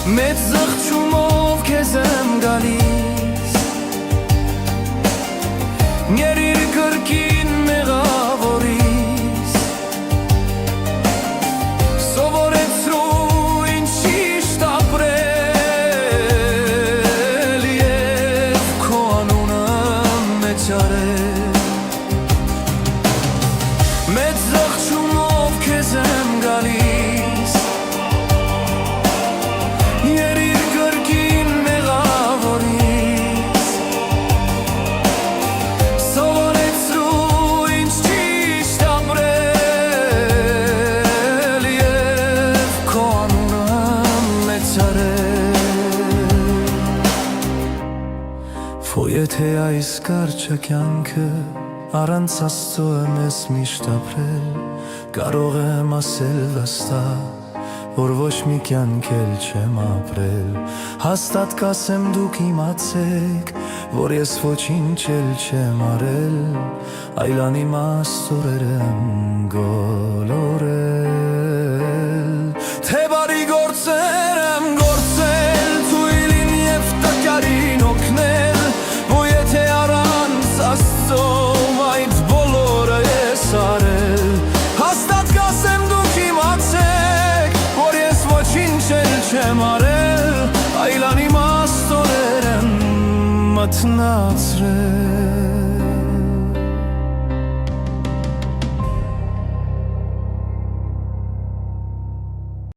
Մեծ զղջումով քեզ եմ գալիս, Ներիր կրկին մեղավորիս, Սովորեցրու ինձ ճիշտ ապրել և քո անունը մեծ արել։ Մեծ զղջումով քեզ եմ գալիս, Ներիր կրկին մեղավորիս, Սովորեցրու ինձ ճիշտ ապրել և քո անունը մեծ արել։ Որ եթե այս կարճ կյանքը առանց Աստծո մեզ միշտ ապրել, կարող եմ ասել վստահ, որ ոչ մի կյանք էլ չեմ ապրել։ Հաստատ կասեմ դուք իմացեք, որ ես ոչինչ էլ չեմ արել, այլ անիմաստ եմ գոլորել։ Թե բարի գործեր եմ գործել, թույլին և տկարին օգնել, որ եթե առանց Աստծո այդ բոլորը ես արել, հաստատ կասեմ դուք իմացեք, որ ես ոչինչ էլ չեմ արել, այլ անիմաստ եմ մթնացրել։